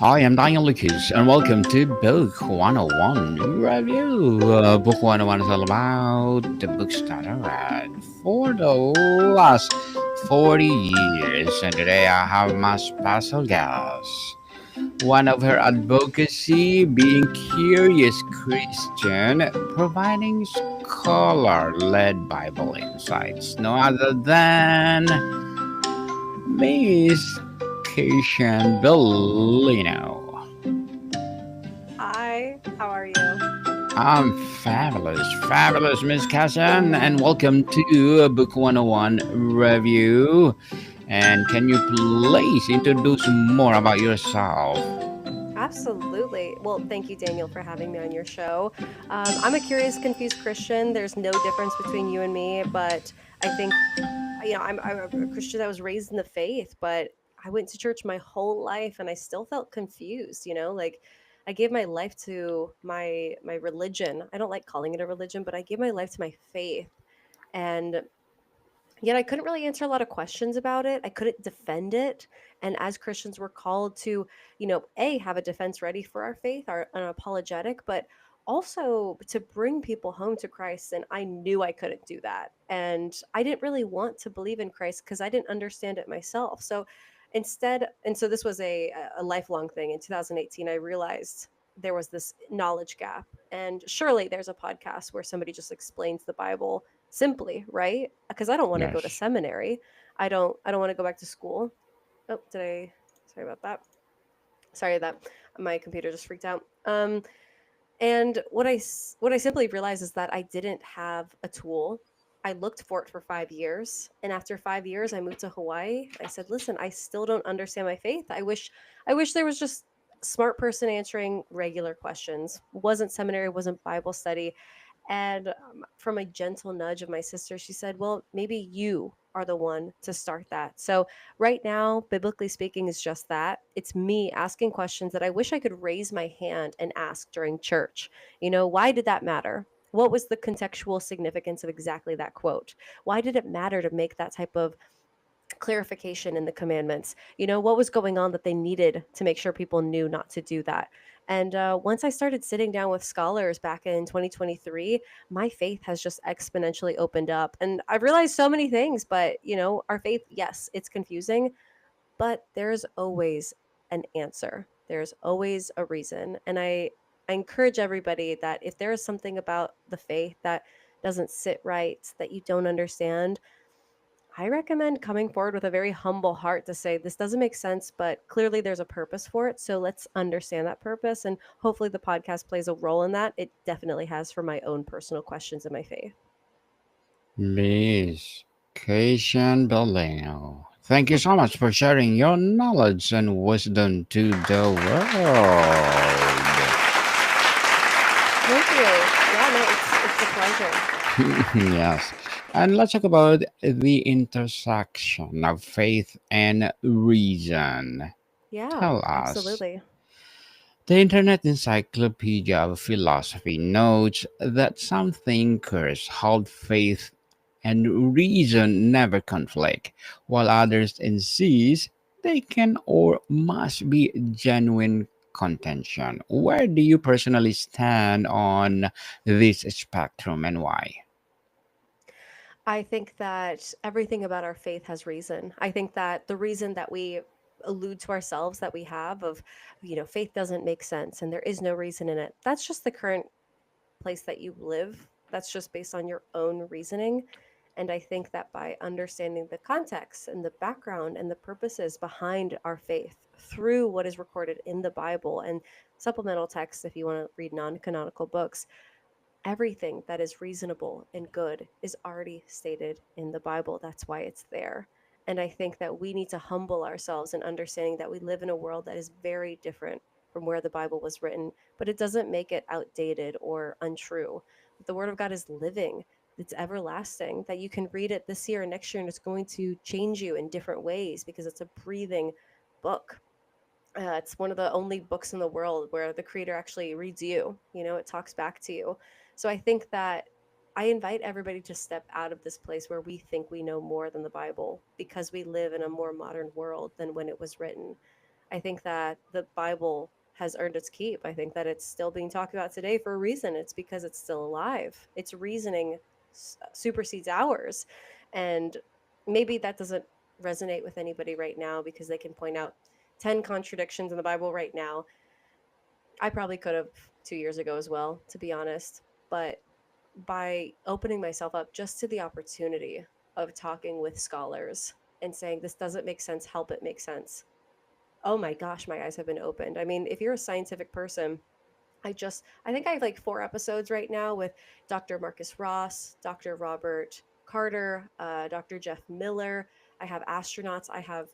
I am Daniel Lucas, and welcome to Book 101 Review. Book 101 is all about the books that I read for the last 40 years. And today I have my special guest. One of her advocacy being curious Christian, providing scholar-led Bible insights. No other than Miss Cation Bellino. Hi, how are you? I'm fabulous, fabulous, Miss Casson, and welcome to Book 101 Review. And can you please introduce more about yourself? Absolutely. Well, thank you, Daniel, for having me on your show. I'm a curious, confused Christian. There's no difference between you and me, but I think, I'm a Christian that was raised in the faith, but I went to church my whole life and I still felt confused, like I gave my life to my religion. I don't like calling it a religion, but I gave my life to my faith. And yet I couldn't really answer a lot of questions about it. I couldn't defend it. And as Christians, we're called to, A, have a defense ready for our faith, our unapologetic, but also to bring people home to Christ. And I knew I couldn't do that. And I didn't really want to believe in Christ because I didn't understand it myself. So instead, and so this was a lifelong thing. In 2018, I realized there was this knowledge gap. And surely there's a podcast where somebody just explains the Bible simply, right? Because I don't want to go to Yes. seminary. I don't want to go back to school. Oh, did I sorry about that. Sorry that my computer just freaked out. And what I simply realized is that I didn't have a tool. I looked for it for 5 years, and after 5 years I moved to Hawaii. I said, "Listen, I still don't understand my faith. I wish there was just a smart person answering regular questions. Wasn't seminary, wasn't Bible study." And from a gentle nudge of my sister, she said, "Well, maybe you are the one to start that." So, right now, biblically speaking, is just that. It's me asking questions that I wish I could raise my hand and ask during church. Why did that matter? What was the contextual significance of exactly that quote? Why did it matter to make that type of clarification in the commandments? What was going on that they needed to make sure people knew not to do that? And once I started sitting down with scholars back in 2023, my faith has just exponentially opened up. And I've realized so many things, but our faith, yes, it's confusing, but there's always an answer. There's always a reason. And I encourage everybody that if there is something about the faith that doesn't sit right, that you don't understand, I recommend coming forward with a very humble heart to say, this doesn't make sense, but clearly there's a purpose for it. So let's understand that purpose. And hopefully the podcast plays a role in that. It definitely has for my own personal questions in my faith. Miss Cation Bellino. Thank you so much for sharing your knowledge and wisdom to the world. Thank you. Yeah, no, it's a pleasure. Yes. And let's talk about the intersection of faith and reason. Yeah, Tell us. absolutely. The Internet Encyclopedia of Philosophy notes that some thinkers hold faith and reason never conflict, while others insist they can or must be genuine contention. Where do you personally stand on this spectrum and why? I think that everything about our faith has reason. I think that the reason that we allude to ourselves that we have of, faith doesn't make sense and there is no reason in it. That's just the current place that you live. That's just based on your own reasoning. And I think that by understanding the context and the background and the purposes behind our faith through what is recorded in the Bible and supplemental texts, if you want to read non canonical books, everything that is reasonable and good is already stated in the Bible. That's why it's there. And I think that we need to humble ourselves in understanding that we live in a world that is very different from where the Bible was written, but it doesn't make it outdated or untrue. The Word of God is living, it's everlasting, that you can read it this year and next year, and it's going to change you in different ways because it's a breathing book. It's one of the only books in the world where the creator actually reads you, it talks back to you. So I think that I invite everybody to step out of this place where we think we know more than the Bible because we live in a more modern world than when it was written. I think that the Bible has earned its keep. I think that it's still being talked about today for a reason. It's because it's still alive. Its reasoning supersedes ours. And maybe that doesn't resonate with anybody right now because they can point out 10 contradictions in the Bible right now. I probably could have 2 years ago as well, to be honest. But by opening myself up just to the opportunity of talking with scholars and saying, this doesn't make sense, help it make sense. Oh my gosh, my eyes have been opened. I mean, if you're a scientific person, I think I have like 4 episodes right now with Dr. Marcus Ross, Dr. Robert Carter, Dr. Jeff Miller. I have astronauts, I have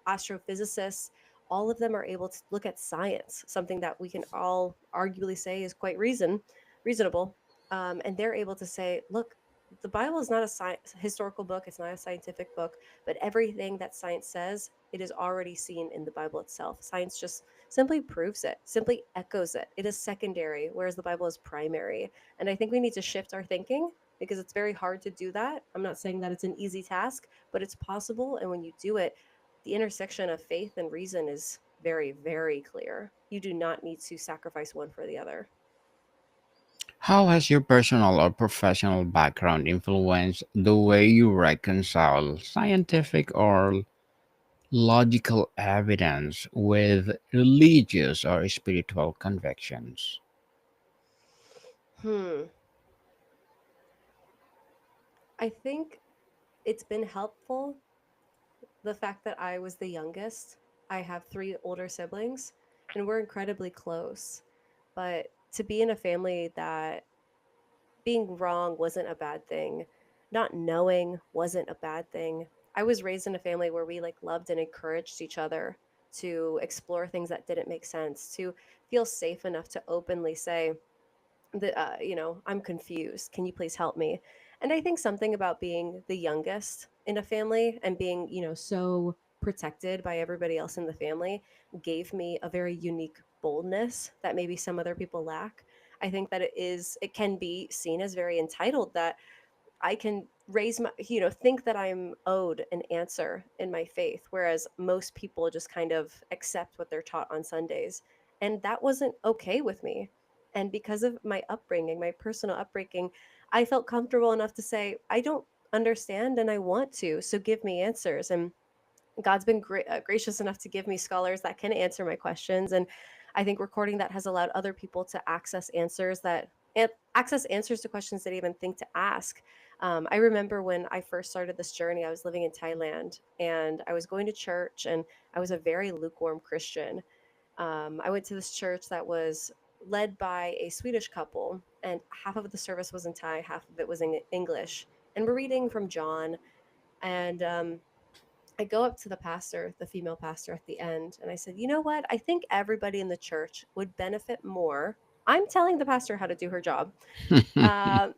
astrophysicists. All of them are able to look at science, something that we can all arguably say is quite reasonable. And they're able to say, look, the Bible is not a historical book, it's not a scientific book, but everything that science says, it is already seen in the Bible itself. Science just simply proves it, simply echoes it. It is secondary, whereas the Bible is primary. And I think we need to shift our thinking because it's very hard to do that. I'm not saying that it's an easy task, but it's possible. And when you do it, the intersection of faith and reason is very, very clear. You do not need to sacrifice one for the other. How has your personal or professional background influenced the way you reconcile scientific or logical evidence with religious or spiritual convictions? Hmm. I think it's been helpful the fact that I was the youngest. I have 3 older siblings, and we're incredibly close. But to be in a family that being wrong wasn't a bad thing, not knowing wasn't a bad thing. I was raised in a family where we like loved and encouraged each other to explore things that didn't make sense, to feel safe enough to openly say, I'm confused. Can you please help me? And I think something about being the youngest in a family and being, so protected by everybody else in the family gave me a very unique boldness that maybe some other people lack. I think that it can be seen as very entitled that I can raise my, think that I'm owed an answer in my faith, whereas most people just kind of accept what they're taught on Sundays. And that wasn't okay with me. And because of my upbringing, my personal upbringing, I felt comfortable enough to say, I don't understand and I want to. So give me answers. And God's been gracious enough to give me scholars that can answer my questions. And I think recording that has allowed other people to access answers to questions they didn't even think to ask. I remember when I first started this journey, I was living in Thailand and I was going to church, and I was a very lukewarm Christian. I went to this church that was led by a Swedish couple, and half of the service was in Thai, half of it was in English. And we're reading from John. And I go up to the pastor, the female pastor at the end, and I said, you know what? I think everybody in the church would benefit more. I'm telling the pastor how to do her job. Um,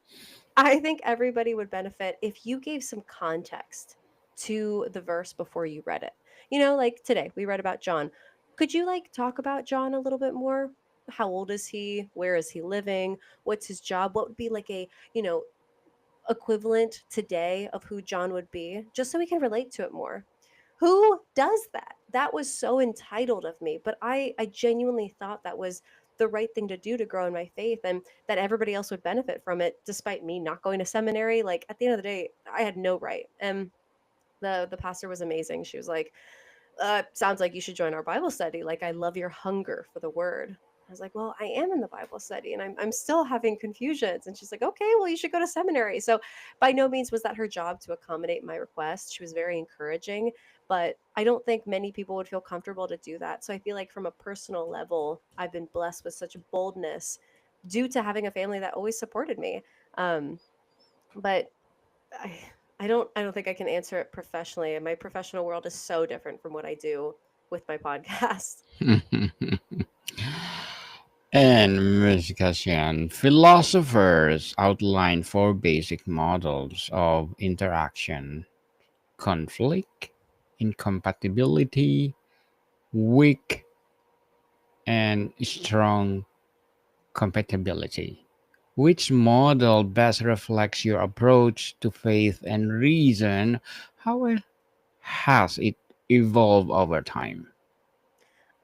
I think everybody would benefit if you gave some context to the verse before you read it. Like today, we read about John. Could you like talk about John a little bit more? How old is he? Where is he living? What's his job? What would be like a, equivalent today of who John would be, just so we can relate to it more? Who does that? That was so entitled of me, but I genuinely thought that was the right thing to do to grow in my faith and that everybody else would benefit from it despite me not going to seminary. Like at the end of the day, I had no right. And the pastor was amazing. She was like, sounds like you should join our Bible study. Like, I love your hunger for the word. I was like, well, I am in the Bible study and I'm still having confusions. And she's like, okay, well, you should go to seminary. So by no means was that her job to accommodate my request. She was very encouraging, but I don't think many people would feel comfortable to do that. So I feel like from a personal level, I've been blessed with such boldness due to having a family that always supported me. But I I don't think I can answer it professionally. And my professional world is so different from what I do with my podcast. In discussion, philosophers outline four basic models of interaction: conflict, incompatibility, weak, and strong compatibility. Which model best reflects your approach to faith and reason? How has it evolved over time?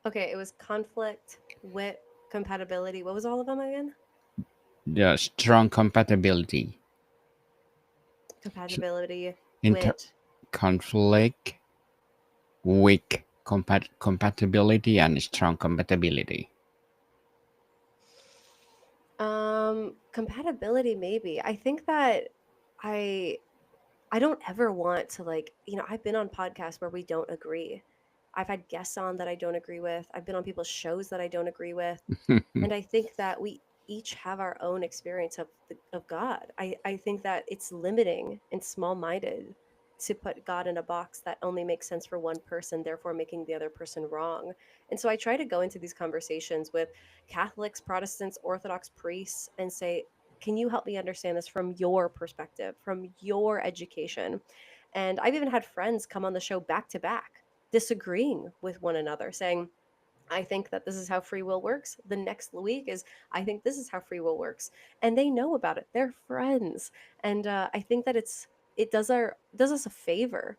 Okay, it was conflict, wit, compatibility. What was all of them again? The strong compatibility, S- Compatibility, inter wit. conflict, weak compatibility, and strong compatibility. Compatibility maybe. I think that I I don't ever want to I've been on podcasts where we don't agree. I've had guests on that I don't agree with. I've been on people's shows that I don't agree with. And I think that we each have our own experience of God. I think that it's limiting and small-minded to put God in a box that only makes sense for one person, therefore making the other person wrong. And so I try to go into these conversations with Catholics, Protestants, Orthodox priests and say, can you help me understand this from your perspective, from your education? And I've even had friends come on the show back to back, disagreeing with one another, saying, I think that this is how free will works. The next week is, I think this is how free will works, and they know about it. They're friends, and I think that it does us a favor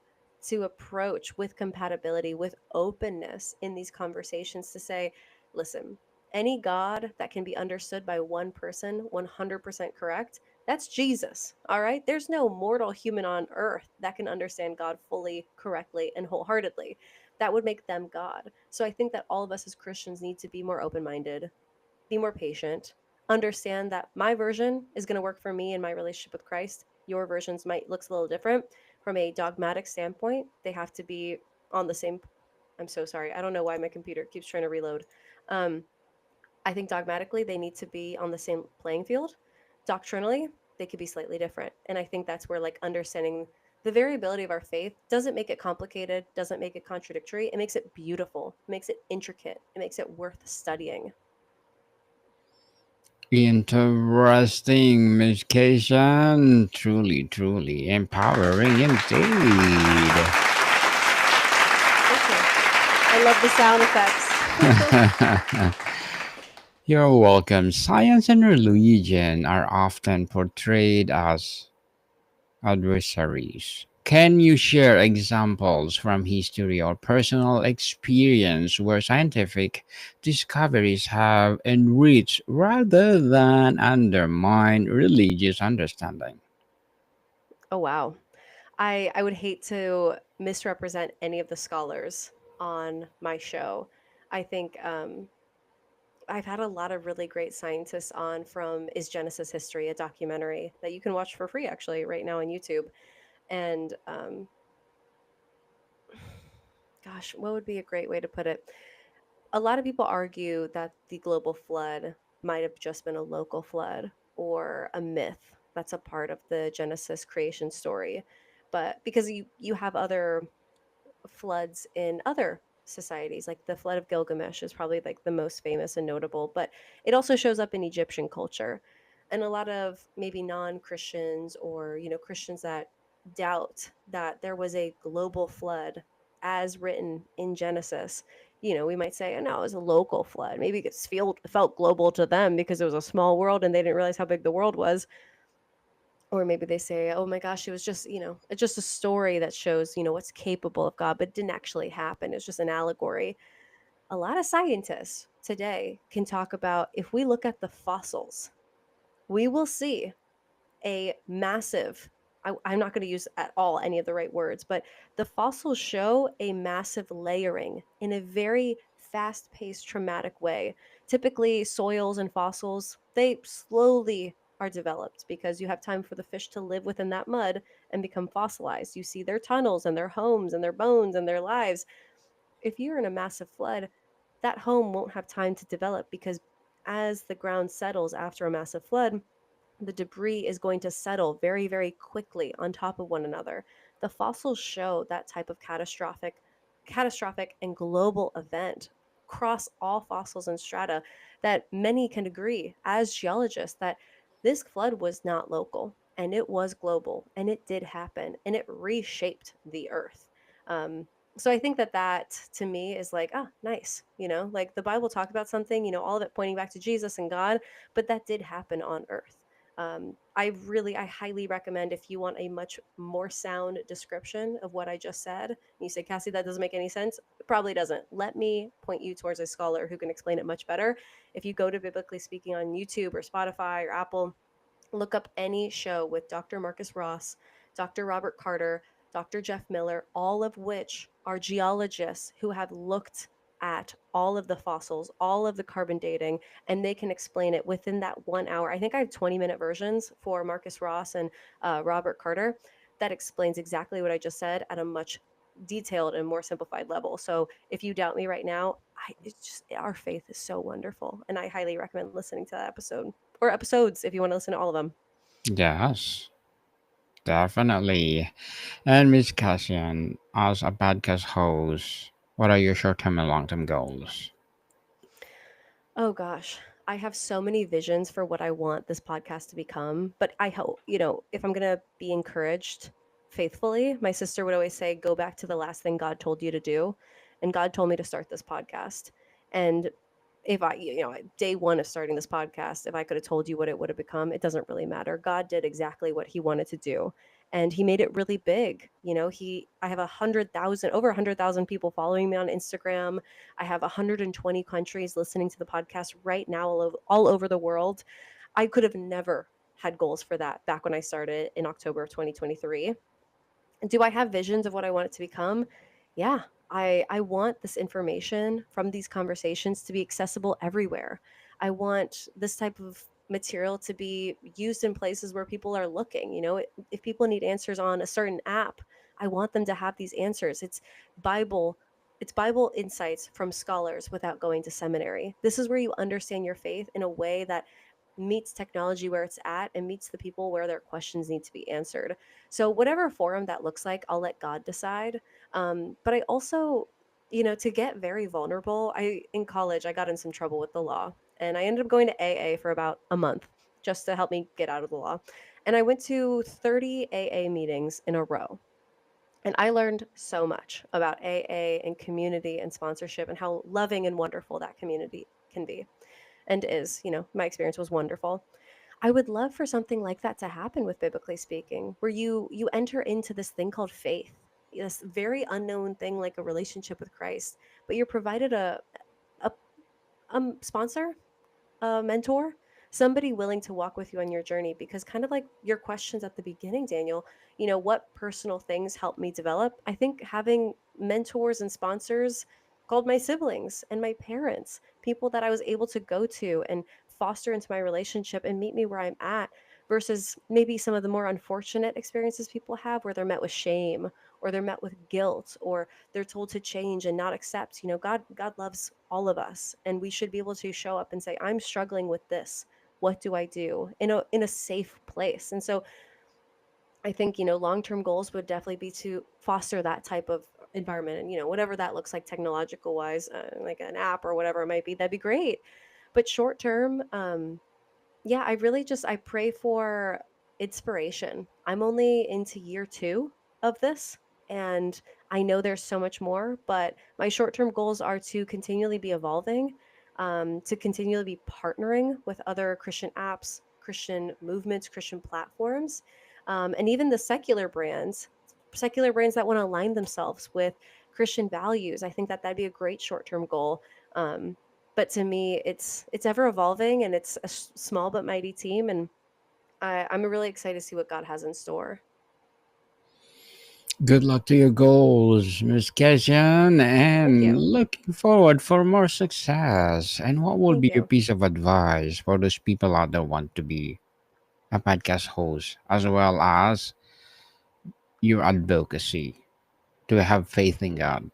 to approach with compatibility, with openness in these conversations to say, listen, any God that can be understood by one person, 100% correct. That's Jesus. All right. There's no mortal human on earth that can understand God fully, correctly, and wholeheartedly. That would make them God. So I think that all of us as Christians need to be more open minded, be more patient, understand that my version is going to work for me in my relationship with Christ. Your versions might looks a little different. From a dogmatic standpoint, they have to be on the same. I'm so sorry. I don't know why my computer keeps trying to reload. Um, I think dogmatically they need to be on the same playing field. Doctrinally, they could be slightly different. And I think that's where understanding the variability of our faith doesn't make it complicated, doesn't make it contradictory. It makes it beautiful, it makes it intricate, it makes it worth studying. Interesting, Miss Cation. Truly, truly empowering indeed. Thank you. I love the sound effects. You're welcome. Science and religion are often portrayed as adversaries. Can you share examples from history or personal experience where scientific discoveries have enriched rather than undermined religious understanding? Oh, wow. I would hate to misrepresent any of the scholars on my show. I think I've had a lot of really great scientists on from Is Genesis History, a documentary that you can watch for free actually right now on YouTube. And gosh, what would be a great way to put it? A lot of people argue that the global flood might have just been a local flood or a myth that's a part of the Genesis creation story. But because you have other floods in other societies, like the flood of Gilgamesh is probably like the most famous and notable, but it also shows up in Egyptian culture. And a lot of maybe non-Christians or Christians that doubt that there was a global flood as written in Genesis, we might say, oh, no, it was a local flood. Maybe it felt global to them because it was a small world and they didn't realize how big the world was. Or maybe they say, oh my gosh, it was just it's just a story that shows what's capable of God, but it didn't actually happen. It's just an allegory. A lot of scientists today can talk about, if we look at the fossils, we will see a massive, I'm not going to use at all any of the right words, but the fossils show a massive layering in a very fast paced, traumatic way. Typically, soils and fossils, they slowly are developed because you have time for the fish to live within that mud and become fossilized. You see their tunnels and their homes and their bones and their lives. If you're in a massive flood, that home won't have time to develop because as the ground settles after a massive flood, the debris is going to settle very, very quickly on top of one another. The fossils show that type of catastrophic and global event across all fossils and strata, that many can agree as geologists that this flood was not local and it was global and it did happen and it reshaped the earth. Um, so I think that to me is like, ah, nice. Like the Bible talked about something, all of it pointing back to Jesus and God, but that did happen on earth. I highly recommend, if you want a much more sound description of what I just said, and you say, Cassie, that doesn't make any sense. It probably doesn't. Let me point you towards a scholar who can explain it much better. If you go to Biblically Speaking on YouTube or Spotify or Apple, look up any show with Dr. Marcus Ross, Dr. Robert Carter, Dr. Jeff Miller, all of which are geologists who have looked at all of the fossils, all of the carbon dating, and they can explain it within that 1 hour. I think I have 20-minute versions for Marcus Ross and Robert Carter that explains exactly what I just said at a much detailed and more simplified level. So if you doubt me right now, it's just our faith is so wonderful, and I highly recommend listening to that episode or episodes if you want to listen to all of them. Yes, definitely. And Miss Cassian, as a podcast host, what are your short-term and long-term goals? Oh gosh, I have so many visions for what I want this podcast to become, but I hope, if I'm going to be encouraged faithfully, my sister would always say, go back to the last thing God told you to do. And God told me to start this podcast. And if day one of starting this podcast, if I could have told you what it would have become, it doesn't really matter. God did exactly what he wanted to do. And he made it really big. I have 100,000, over 100,000 people following me on Instagram. I have 120 countries listening to the podcast right now, all over the world. I could have never had goals for that back when I started in October of 2023. Do I have visions of what I want it to become? Yeah. I want this information from these conversations to be accessible everywhere. I want this type of material to be used in places where people are looking. If people need answers on a certain app, I want them to have these answers. Bible it's Bible insights from scholars without going to seminary. This is where you understand your faith in a way that meets technology where it's at and meets the people where their questions need to be answered. So whatever forum that looks like, I'll let God decide. But I also, to get very vulnerable, I in college I got in some trouble with the law, and I ended up going to AA for about a month just to help me get out of the law. And I went to 30 AA meetings in a row. And I learned so much about AA and community and sponsorship and how loving and wonderful that community can be and is. My experience was wonderful. I would love for something like that to happen with Biblically Speaking, where you enter into this thing called faith, this very unknown thing like a relationship with Christ, but you're provided a, a sponsor, a mentor, somebody willing to walk with you on your journey. Because, kind of like your questions at the beginning, Daniel, what personal things helped me develop? I think having mentors and sponsors called my siblings and my parents, people that I was able to go to and foster into my relationship and meet me where I'm at, versus maybe some of the more unfortunate experiences people have where they're met with shame or they're met with guilt or they're told to change and not accept. God loves all of us, and we should be able to show up and say, I'm struggling with this. What do I do in a safe place? And so I think, long-term goals would definitely be to foster that type of environment, and whatever that looks like technological wise, like an app or whatever it might be, that'd be great. But short term, yeah, I pray for inspiration. I'm only into year 2 of this, and I know there's so much more, but my short-term goals are to continually be evolving, to continually be partnering with other Christian apps, Christian movements, Christian platforms, and even the secular brands that want to align themselves with Christian values. I think that that'd be a great short-term goal. But to me, it's ever evolving, and it's a small but mighty team, and I'm really excited to see what God has in store. Good luck to your goals, Miss Cassian, Thank and you. looking forward for more success. And what will Thank be your you. piece of advice for those people out there want to be a podcast host, as well as your advocacy to have faith in God?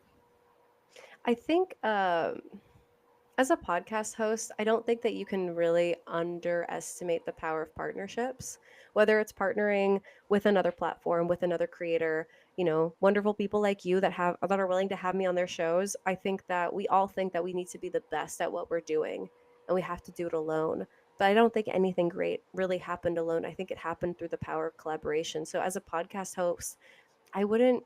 I think as a podcast host, I don't think that you can really underestimate the power of partnerships, whether it's partnering with another platform, with another creator, wonderful people like you that are willing to have me on their shows. I think that we all think that we need to be the best at what we're doing, and we have to do it alone. But I don't think anything great really happened alone. I think it happened through the power of collaboration. So as a podcast host, I wouldn't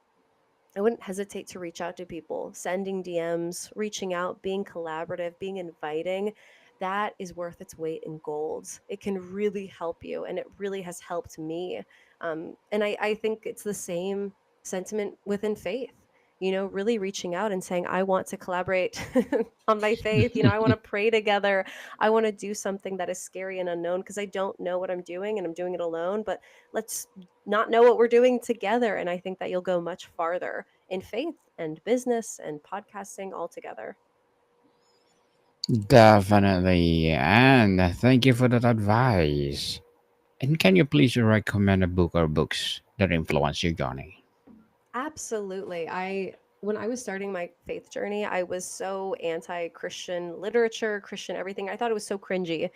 I wouldn't hesitate to reach out to people, sending DMs, reaching out, being collaborative, being inviting. that is worth its weight in gold. It can really help you, and it really has helped me. And I think it's the same sentiment within faith. Really reaching out and saying, I want to collaborate on my faith. I want to pray together. I want to do something that is scary and unknown because I don't know what I'm doing and I'm doing it alone. But let's not know what we're doing together. And I think that you'll go much farther in faith and business and podcasting all together. Definitely. And thank you for that advice. And can you please recommend a book or books that influence your journey? Absolutely. When I was starting my faith journey, I was so anti-Christian literature, Christian everything. I thought it was so cringy.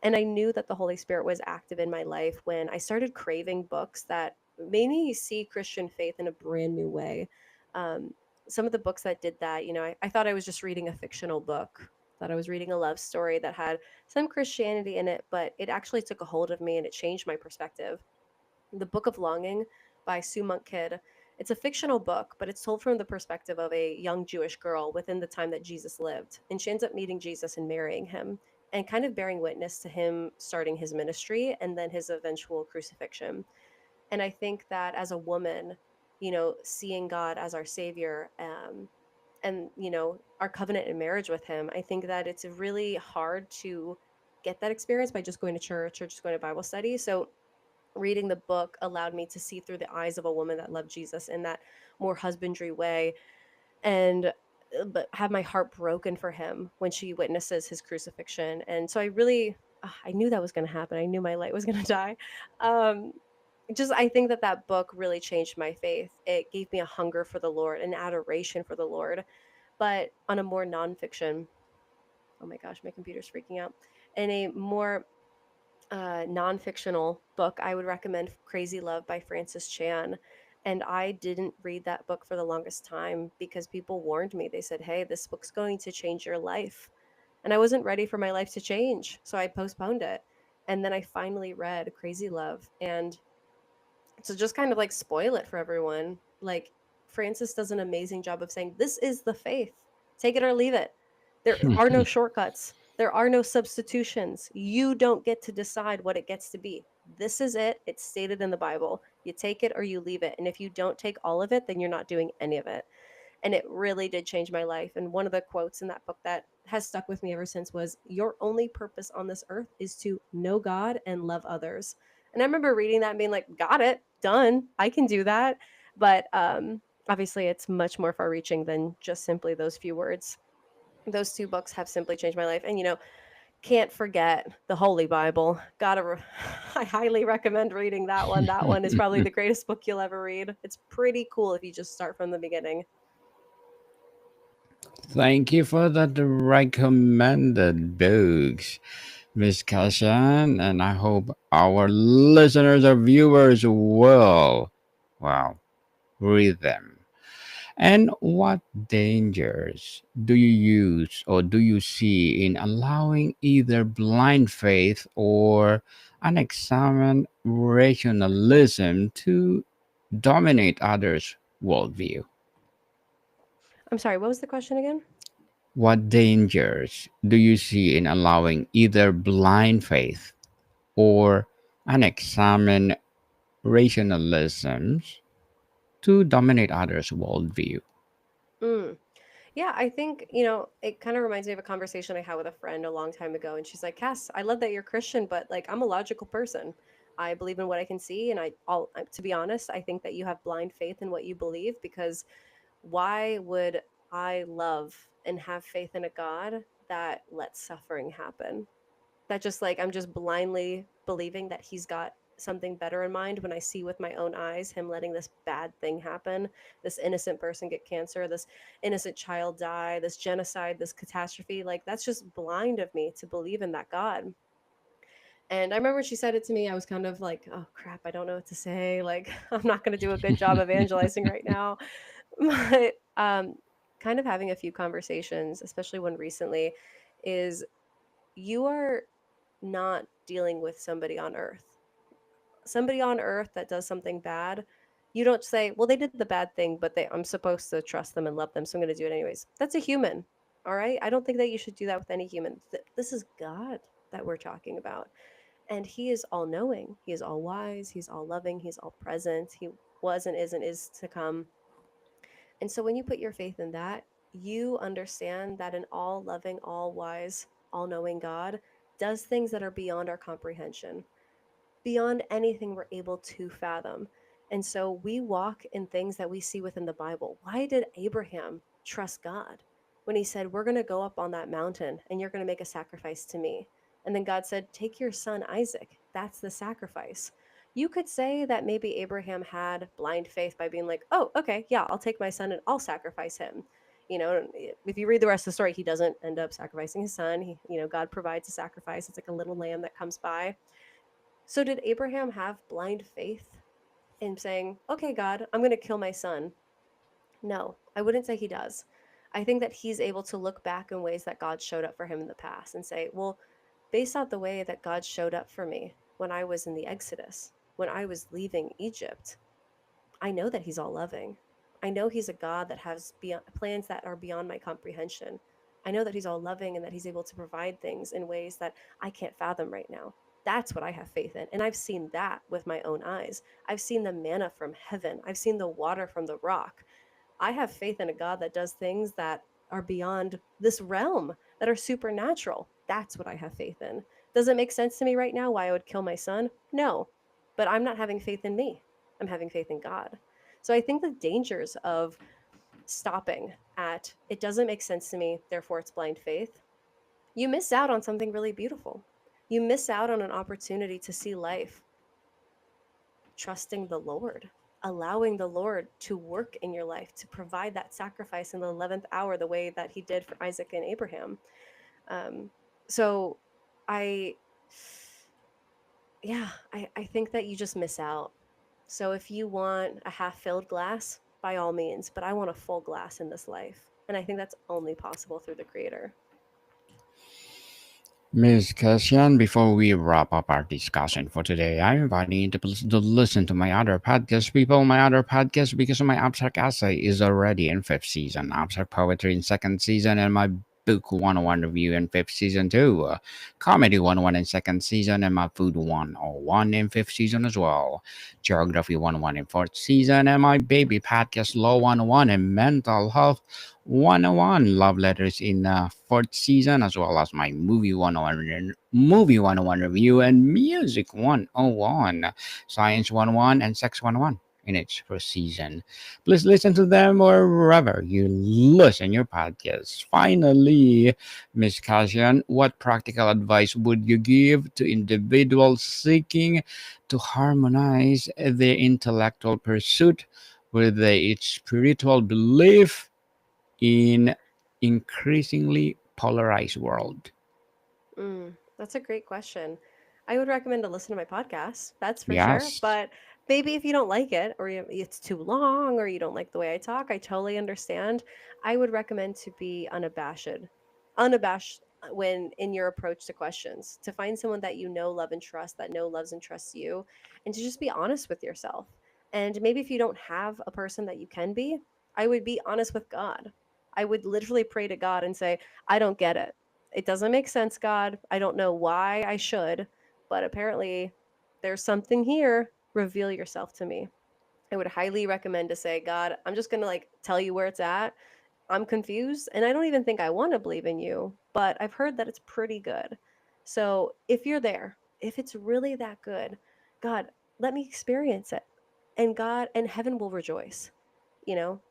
And I knew that the Holy Spirit was active in my life when I started craving books that made me see Christian faith in a brand new way. Um, some of the books that did that, I thought I was just reading a fictional book, thought I was reading a love story that had some Christianity in it, but it actually took a hold of me and it changed my perspective. The Book of Longing by Sue Monk Kidd. It's a fictional book, but it's told from the perspective of a young Jewish girl within the time that Jesus lived. And she ends up meeting Jesus and marrying him and kind of bearing witness to him starting his ministry and then his eventual crucifixion. And I think that as a woman, seeing God as our savior, and our covenant in marriage with him, I think that it's really hard to get that experience by just going to church or just going to Bible study. So reading the book allowed me to see through the eyes of a woman that loved Jesus in that more husbandry way, and but have my heart broken for him when she witnesses his crucifixion. And so I knew that was going to happen. I knew my light was going to die. um just I think that that book really changed my faith. It gave me a hunger for the Lord, an adoration for the Lord, but on a more nonfiction. Oh my gosh, my computer's freaking out. In a more non-fictional book, I would recommend Crazy Love by Francis Chan. And I didn't read that book for the longest time because people warned me. They said, hey, this book's going to change your life. And I wasn't ready for my life to change. So I postponed it. And then I finally read Crazy Love. And to just kind of like spoil it for everyone, like Francis does an amazing job of saying, this is the faith. Take it or leave it. There are no shortcuts. There are no substitutions. You don't get to decide what it gets to be. This is it. It's stated in the Bible. You take it or you leave it. And if you don't take all of it, then you're not doing any of it. And it really did change my life. And one of the quotes in that book that has stuck with me ever since was, your only purpose on this earth is to know God and love others. And I remember reading that and being like, got it, done, I can do that. But obviously it's much more far reaching than just simply those few words. Those two books have simply changed my life. And can't forget the Holy Bible. I highly recommend reading that one. That one is probably the greatest book you'll ever read. It's pretty cool if you just start from the beginning. Thank you for that recommended books, Miss Kashan, and I hope our listeners or viewers will, well, read them. And what dangers do you use or do you see in allowing either blind faith or unexamined rationalism to dominate others' worldview? I'm sorry, what was the question again? What dangers do you see in allowing either blind faith or unexamined rationalisms to dominate others' worldview? Mm. Yeah, I think, it kind of reminds me of a conversation I had with a friend a long time ago. And she's like, Cass, I love that you're Christian, but like, I'm a logical person. I believe in what I can see. And to be honest, I think that you have blind faith in what you believe, because why would I love and have faith in a God that lets suffering happen? That just like I'm just blindly believing that he's got something better in mind when I see with my own eyes him letting this bad thing happen, this innocent person get cancer, this innocent child die, this genocide, this catastrophe. Like that's just blind of me to believe in that God. And I remember when she said it to me, I was kind of like, oh crap, I don't know what to say. Like, I'm not going to do a good job evangelizing right now. But kind of having a few conversations, especially one recently, is you are not dealing with somebody on earth. Somebody on earth that does something bad, you don't say, well, they did the bad thing, but I'm supposed to trust them and love them, so I'm going to do it anyways. That's a human. All right. I don't think that you should do that with any human. This is God that we're talking about. And he is all knowing. He is all wise. He's all loving. He's all present. He was and is to come. And so when you put your faith in that, you understand that an all loving, all wise, all knowing God does things that are beyond our comprehension, beyond anything we're able to fathom. And so we walk in things that we see within the Bible. Why did Abraham trust God when he said, "We're going to go up on that mountain and you're going to make a sacrifice to me"? And then God said, "Take your son Isaac. That's the sacrifice." You could say that maybe Abraham had blind faith by being like, "Oh, okay, yeah, I'll take my son and I'll sacrifice him." If you read the rest of the story, he doesn't end up sacrificing his son. God provides a sacrifice. It's like a little lamb that comes by. So did Abraham have blind faith in saying, "Okay, God, I'm going to kill my son"? No, I wouldn't say he does. I think that he's able to look back in ways that God showed up for him in the past and say, "Well, based on the way that God showed up for me when I was in the Exodus, when I was leaving Egypt, I know that he's all loving. I know he's a God that has plans that are beyond my comprehension. I know that he's all loving and that he's able to provide things in ways that I can't fathom right now." That's what I have faith in. And I've seen that with my own eyes. I've seen the manna from heaven. I've seen the water from the rock. I have faith in a God that does things that are beyond this realm, that are supernatural. That's what I have faith in. Does it make sense to me right now why I would kill my son? No. But I'm not having faith in me. I'm having faith in God. So I think the dangers of stopping at "it doesn't make sense to me, therefore it's blind faith," you miss out on something really beautiful. You miss out on an opportunity to see life trusting the Lord, allowing the Lord to work in your life, to provide that sacrifice in the 11th hour, the way that he did for Isaac and Abraham. Um, so I, yeah, I think that you just miss out. So if you want a half filled glass, by all means, but I want a full glass in this life. And I think that's only possible through the Creator. Miss Cassian, before we wrap up our discussion for today, I invite you to listen to my other podcast, people. My other podcast, because my abstract essay is already in fifth season, abstract poetry in second season, and my book 101 review in fifth season too. Comedy 101 in second season, and my food 101 in fifth season as well. Geography 101 in fourth season, and my baby podcast Law 101 and mental health 101 love letters in fourth season, as well as my movie 101 review and music 101, science 101, and sex 101 in its first season. Please listen to them wherever you listen your podcasts. Finally, Miss Cassian, what practical advice would you give to individuals seeking to harmonize their intellectual pursuit with their spiritual belief in increasingly polarized world? That's a great question. I would recommend to listen to my podcast, that's for sure. Yes. But maybe if you don't like it, or it's too long, or you don't like the way I talk, I totally understand. I would recommend to be unabashed when in your approach to questions, to find someone that you know, love, and trust, that know, loves, and trusts you, and to just be honest with yourself. And maybe if you don't have a person that you can be, I would be honest with God. I would literally pray to God and say, "I don't get it. It doesn't make sense, God. I don't know why I should, but apparently there's something here. Reveal yourself to me." I would highly recommend to say, "God, I'm just going to like tell you where it's at. I'm confused and I don't even think I want to believe in you, but I've heard that it's pretty good. So if you're there, if it's really that good, God, let me experience it. And God and heaven will rejoice."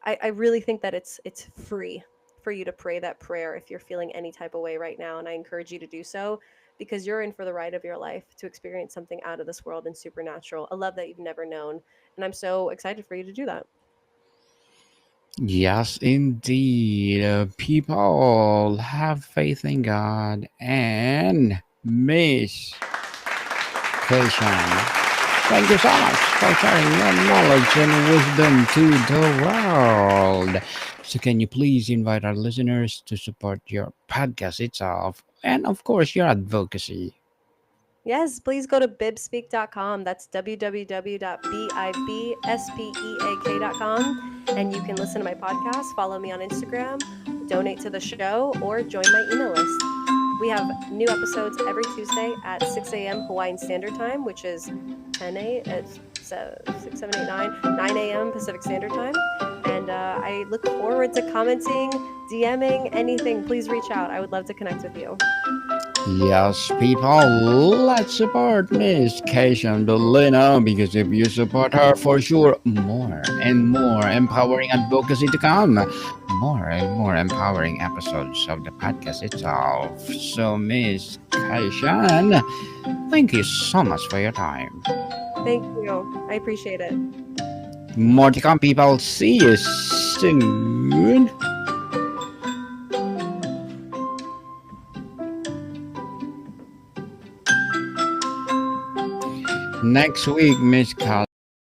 I really think that it's free for you to pray that prayer if you're feeling any type of way right now. And I encourage you to do so, because you're in for the ride of your life to experience something out of this world and supernatural, a love that you've never known. And I'm so excited for you to do that. Yes, indeed. People have faith in God and Miss Cation. Thank you so much for sharing your knowledge and wisdom to the world. So, can you please invite our listeners to support your podcast itself and, of course, your advocacy? Yes, please go to bibspeak.com. That's www.bibspeak.com. And you can listen to my podcast, follow me on Instagram, donate to the show, or join my email list. We have new episodes every Tuesday at 6 a.m. Hawaiian Standard Time, which is 10 a. It's 6, 7, 8, 9 a.m. Pacific Standard Time. And I look forward to commenting, DMing, anything. Please reach out. I would love to connect with you. Yes, people, let's support Miss Cation Dolina, because if you support her, for sure, more and more empowering advocacy to come. More and more empowering episodes of the podcast itself. So, Miss Cation, thank you so much for your time. Thank you. I appreciate it. More to come, people. See you soon. Next week, Miss Cal.